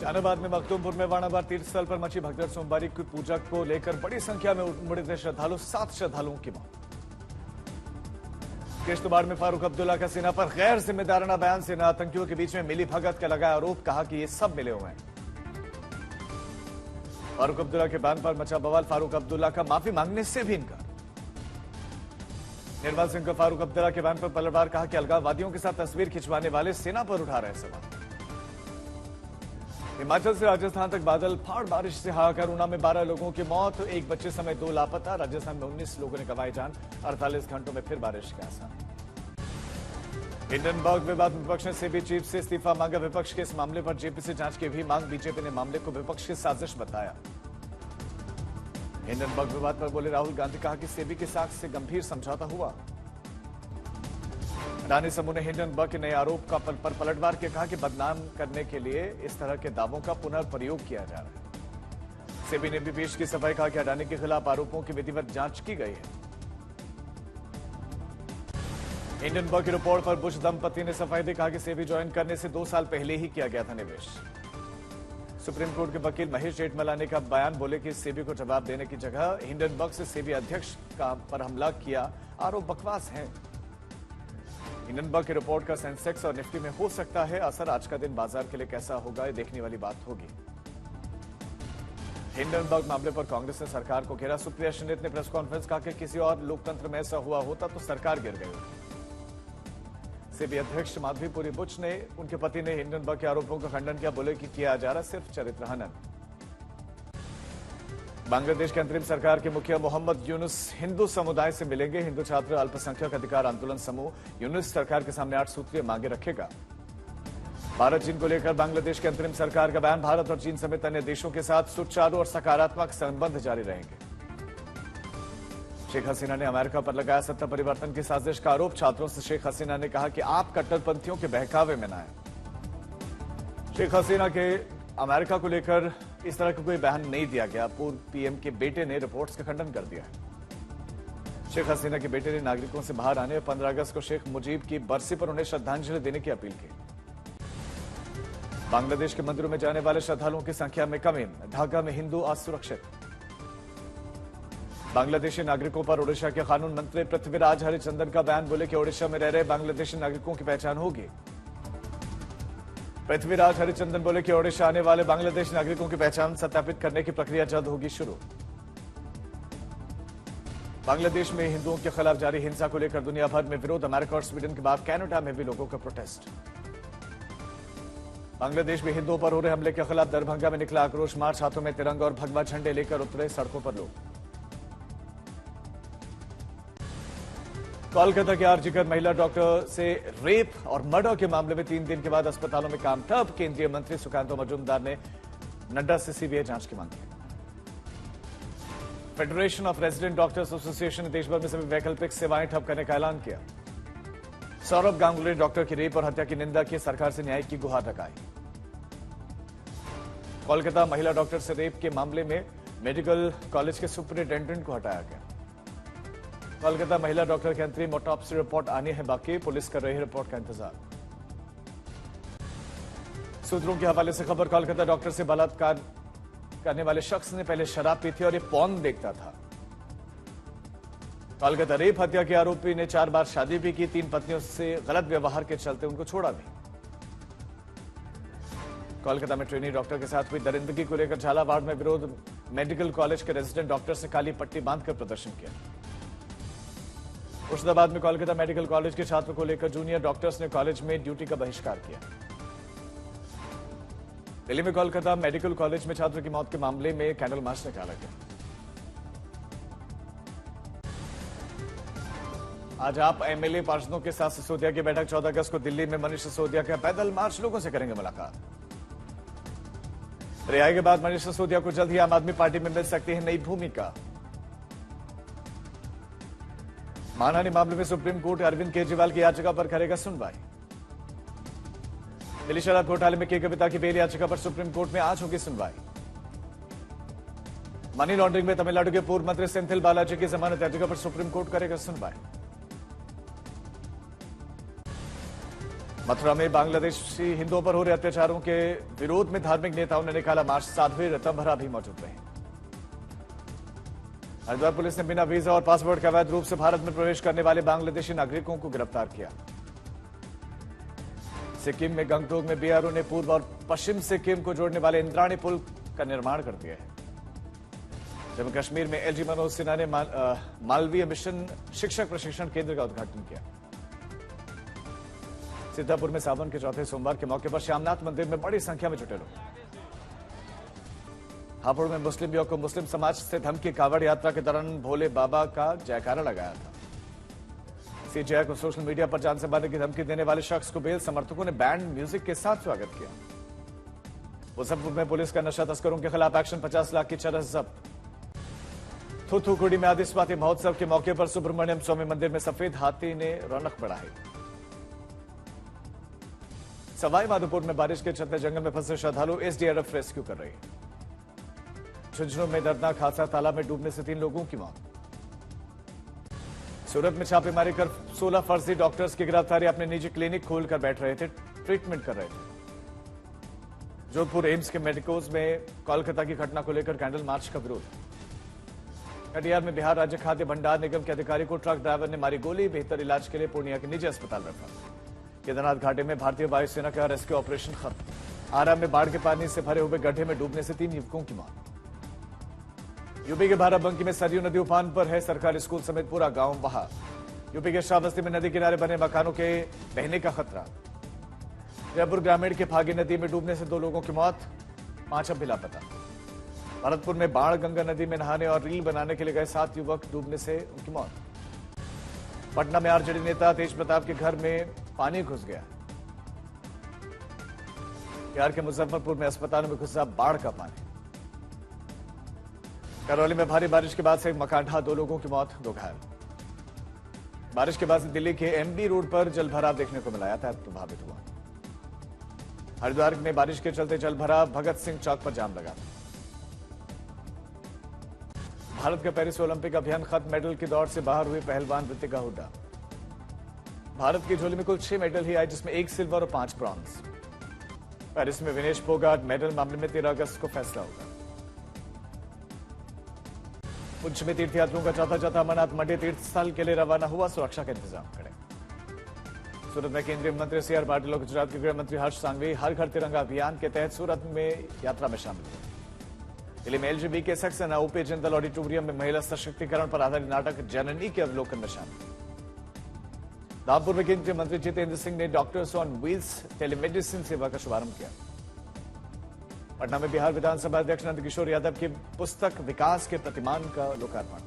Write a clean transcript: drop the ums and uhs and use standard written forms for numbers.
जहानाबाद में मखदूमपुर में वाणाबाद तीर्थ स्थल पर मची भगदड़। सोमवारी की पूजा को लेकर बड़ी संख्या में उमड़े थे श्रद्धालु। 7 श्रद्धालुओं की मौत। किश्तवाड़ में फारूक अब्दुल्ला का सेना पर गैर जिम्मेदाराना बयान। सेना आतंकियों के बीच में मिली भगत का लगाया आरोप। कहा कि ये सब मिले हुए हैं। फारूक अब्दुल्ला के बयान पर मचा बवाल। फारूक अब्दुल्ला का माफी मांगने से भी इनकार। निर्मल सिंह का फारूक अब्दुल्ला के बयान पर पलटवार। कहा कि अलगाववादियों के साथ तस्वीर खिंचवाने वाले सेना पर उठा रहे सवाल। हिमाचल से राजस्थान तक बादल फाड़ बारिश से हाहाकार। ऊना में 12 लोगों की मौत, एक बच्चे समेत 2 लापता। राजस्थान में 19 लोगों ने गंवाई जान। 48 घंटों में फिर बारिश का असर। हिंडनबर्ग विवाद में विपक्ष ने सेबी चीफ से इस्तीफा मांगा। विपक्ष के इस मामले पर जेपी से जांच की भी मांग। बीजेपी ने मामले को विपक्ष की साजिश बताया। हिंडनबर्ग विवाद पर बोले राहुल गांधी। कहा कि सेबी के साक्ष्य से गंभीर समझौता हुआ। अडानी समूह ने हिंडनबर्ग के नए आरोप का पर पलटवार के कहा कि बदनाम करने के लिए इस तरह के दावों का पुनर्प्रयोग किया जा रहा है। सेबी ने भी पेश की सफाई। कहा कि अडानी के खिलाफ आरोपों की विधिवत जांच की गई है। हिंडनबर्ग की रिपोर्ट पर बुश दंपति ने सफाई दी। कहा कि सेबी ज्वाइन करने से 2 साल पहले ही किया गया था निवेश। सुप्रीम कोर्ट के वकील महेश जेठमलानी का बयान। बोले कि सेबी को जवाब देने की जगह हिंडनबर्ग से सेबी अध्यक्ष का पर हमला किया। आरोप बकवास है। हिंडनबर्ग की रिपोर्ट का सेंसेक्स और निफ्टी में हो सकता है असर। आज का दिन बाजार के लिए कैसा होगा, ये देखने वाली बात होगी। हिंडनबर्ग मामले पर कांग्रेस ने सरकार को घेरा। सुप्रिया श्रीनेत ने प्रेस कॉन्फ्रेंस। कहा कि किसी और लोकतंत्र में ऐसा हुआ होता तो सरकार गिर गई होती। सेबी अध्यक्ष माधवीपुरी बुच ने, उनके पति ने हिंडनबर्ग के आरोपों का खंडन किया। बोले कि किया जा रहा सिर्फ चरित्र हनन। बांग्लादेश के अंतरिम सरकार के मुखिया मोहम्मद यूनुस हिंदू समुदाय से मिलेंगे। हिंदू छात्र अल्पसंख्यक अधिकार आंदोलन समूह यूनुस सरकार के सामने 8 सूत्रीय मांगे रखेगा। भारत चीन को लेकर बांग्लादेश के अंतरिम सरकार का बयान। भारत और चीन समेत अन्य देशों के साथ सुचारू और सकारात्मक संबंध जारी रहेंगे। शेख हसीना ने अमेरिका पर लगाया सत्ता परिवर्तन की साजिश का आरोप। छात्रों से शेख हसीना ने कहा कि आप कट्टरपंथियों के बहकावे में न आए। शेख हसीना के अमेरिका को लेकर इस तरह का कोई बयान नहीं दिया गया। पूर्व पीएम के बेटे ने रिपोर्ट्स का खंडन कर दिया है। शेख हसीना के बेटे ने नागरिकों से बाहर आने और 15 अगस्त को शेख मुजीब की बरसी पर उन्हें श्रद्धांजलि देने की अपील की। बांग्लादेश के मंदिरों में जाने वाले श्रद्धालुओं की संख्या में कमी। ढाका में हिंदू असुरक्षित। बांग्लादेशी नागरिकों पर ओडिशा के कानून मंत्री पृथ्वीराज हरिचंदन का बयान। बोले कि ओडिशा में रह रहे बांग्लादेशी नागरिकों की पहचान होगी। पृथ्वीराज हरिचंदन बोले कि ओडिशा आने वाले बांग्लादेशी नागरिकों की पहचान सत्यापित करने की प्रक्रिया जल्द होगी शुरू। बांग्लादेश में हिंदुओं के खिलाफ जारी हिंसा को लेकर दुनिया भर में विरोध। अमेरिका और स्वीडन के बाद कनाडा में भी लोगों का प्रोटेस्ट। बांग्लादेश में हिंदुओं पर हो रहे हमले के खिलाफ दरभंगा में निकला आक्रोश मार्च। हाथों में तिरंगा और भगवा झंडे लेकर उतरे सड़कों पर लोग। कोलकाता के आरजीकर महिला डॉक्टर से रेप और मर्डर के मामले में 3 दिन के बाद अस्पतालों में काम ठप। केंद्रीय मंत्री सुकांतो मजूमदार ने नड्डा से सीबीआई जांच की मांग की। Federation of resident doctors association ने देशभर में सभी वैकल्पिक सेवाएं ठप करने का ऐलान किया। सौरभ गांगुली ने डॉक्टर की रेप और हत्या की निंदा की। सरकार से न्याय की गुहार लगाई। कोलकाता महिला डॉक्टर से रेप के मामले में मेडिकल कॉलेज के सुपरिटेंडेंट को हटाया गया। कोलकाता महिला डॉक्टर की अंतरिम ऑटोप्सी रिपोर्ट आनी है बाकी। पुलिस कर रही है रिपोर्ट का इंतजार। सूत्रों के हवाले से खबर। कोलकाता डॉक्टर से बलात्कार करने वाले शख्स ने पहले शराब पी थी और ये पॉर्न देखता था। कोलकाता रेप हत्या के आरोपी ने 4 बार शादी भी की। 3 पत्नियों से गलत व्यवहार के चलते उनको छोड़ा भी। कोलकाता में ट्रेनी डॉक्टर के साथ हुई दरिंदगी को लेकर झालावाड़ में विरोध। मेडिकल कॉलेज के रेजिडेंट डॉक्टर से काली पट्टी बांधकर प्रदर्शन किया। मुर्शिदाबाद में कोलकाता मेडिकल कॉलेज के छात्र को लेकर जूनियर डॉक्टर्स ने कॉलेज में ड्यूटी का बहिष्कार किया। दिल्ली में कोलकाता मेडिकल कॉलेज में छात्र की मौत के मामले में कैंडल मार्च निकाला गया। आज आप एमएलए पार्षदों के साथ सिसोदिया की बैठक। 14 अगस्त को दिल्ली में मनीष सिसोदिया का पैदल मार्च। लोगों से करेंगे मुलाकात। रिहाई के बाद मनीष सिसोदिया को जल्द ही आम आदमी पार्टी में मिल सकती है नई भूमिका। मानहानि मामले में सुप्रीम कोर्ट अरविंद केजरीवाल की याचिका पर करेगा सुनवाई। दिल्ली शराब घोटाले में के कविता की बेल याचिका पर सुप्रीम कोर्ट में आज होगी सुनवाई। मनी लॉन्ड्रिंग में तमिलनाडु के पूर्व मंत्री सेंथिल बालाजी की जमानत याचिका पर सुप्रीम कोर्ट करेगा सुनवाई। मथुरा में बांग्लादेशी हिंदुओं पर हो रहे अत्याचारों के विरोध में धार्मिक नेताओं ने निकाला मार्च। साध्वी ऋतंभरा भी मौजूद रहे। हरिद्वार पुलिस ने बिना वीजा और पासपोर्ट के अवैध रूप से भारत में प्रवेश करने वाले बांग्लादेशी नागरिकों को गिरफ्तार किया। सिक्किम में गंगटोक में बीआरओ ने पूर्व और पश्चिम सिक्किम को जोड़ने वाले इंद्राणी पुल का निर्माण कर दिया है। जम्मू कश्मीर में एलजी मनोज सिन्हा ने मालवीय मिशन शिक्षक प्रशिक्षण केंद्र का उद्घाटन किया। सीतापुर में सावन के चौथे सोमवार के मौके पर श्यामनाथ मंदिर में बड़ी संख्या में जुटे लोग। हापुड़ में मुस्लिम युवक को मुस्लिम समाज से धमकी। कांवड़ यात्रा के दौरान भोले बाबा का जयकारा लगाया था। सीजेआई को सोशल मीडिया पर जान से मारने की धमकी देने वाले शख्स को बेल समर्थकों ने बैंड म्यूजिक के साथ स्वागत किया। मुजफ्फरपुर में पुलिस का नशा तस्करों के खिलाफ एक्शन। 50 लाख की चरस जब्त। थूथूकुड़ी में आदिस्वाति महोत्सव के मौके पर सुब्रमण्यम स्वामी मंदिर में सफेद हाथी ने रौनक बढ़ाई। सवाई माधोपुर में बारिश के चलते जंगल में फंसे श्रद्धालु एसडीआरएफ रेस्क्यू कर रही है। झुंझुनू में दर्दनाक हादसा। तालाब में डूबने से 3 लोगों की मौत। सूरत में छापेमारी कर 16 फर्जी डॉक्टर्स की गिरफ्तारी। अपने निजी क्लिनिक खोलकर बैठ रहे थे, ट्रीटमेंट कर रहे थे। जोधपुर एम्स के मेडिकोज में कोलकाता की घटना को लेकर कैंडल मार्च का विरोध। कटिहार में बिहार राज्य खाद्य भंडार निगम के अधिकारी को ट्रक ड्राइवर ने मारी गोली। बेहतर इलाज के लिए पूर्णिया के निजी अस्पताल रखा। केदारनाथ घाटी में भारतीय वायुसेना का रेस्क्यू ऑपरेशन खत्म। आरा में बाढ़ के पानी से भरे हुए गड्ढे में डूबने से 3 युवकों की मौत। यूपी के बाराबंकी में सरयू नदी उफान पर है। सरकारी स्कूल समेत पूरा गांव बहा। यूपी के श्रावस्ती में नदी किनारे बने मकानों के बहने का खतरा। जयपुर ग्रामीण के फागी नदी में डूबने से 2 लोगों की मौत, 5 अब भी लापता। भरतपुर में बाढ़ गंगा नदी में नहाने और रील बनाने के लिए गए 7 युवक डूबने से उनकी मौत। पटना में आरजेडी नेता तेज प्रताप के घर में पानी घुस गया। बिहार के मुजफ्फरपुर में अस्पतालों में घुसा बाढ़ का पानी। करौली में भारी बारिश के बाद से एक मकान ढहा, 2 लोगों की मौत, 2 घायल। बारिश के बाद से दिल्ली के एमबी रोड पर जलभराव देखने को मिला, यातायात प्रभावित हुआ। हरिद्वार में बारिश के चलते जलभराव। भगत सिंह चौक पर जाम लगा। भारत का पेरिस ओलंपिक अभियान खत्म। मेडल की दौड़ से बाहर हुई पहलवान ऋतिका हुड्डा। भारत की झोली में कुल 6 मेडल ही आए, जिसमें 1 सिल्वर और 5 ब्रॉन्ज। पेरिस में विनेश फोगाट। मेडल मामले में 13 अगस्त को फैसला होगा। उच्च में तीर्थयात्रियों का चौथा अमरनाथ मंडी तीर्थ स्थल के लिए रवाना हुआ। सुरक्षा के इंतजाम करें। सूरत में केंद्रीय मंत्री सीआर पाटिल और गुजरात के गृह मंत्री हर्ष सांघवी हर घर तिरंगा अभियान के तहत सूरत में यात्रा में शामिल हुए। दिल्ली में एलजीबी के सक्सेना ओपी जिंदल ऑडिटोरियम में महिला सशक्तिकरण पर आधारित नाटक जननी के अवलोकन में शामिल। रामपुर में केंद्रीय मंत्री जितेंद्र सिंह ने डॉक्टर्स ऑन व्हील्स टेलीमेडिसिन सेवा का शुभारंभ किया। पटना में बिहार विधानसभा अध्यक्ष नंदकिशोर यादव की पुस्तक विकास के प्रतिमान का लोकार्पण।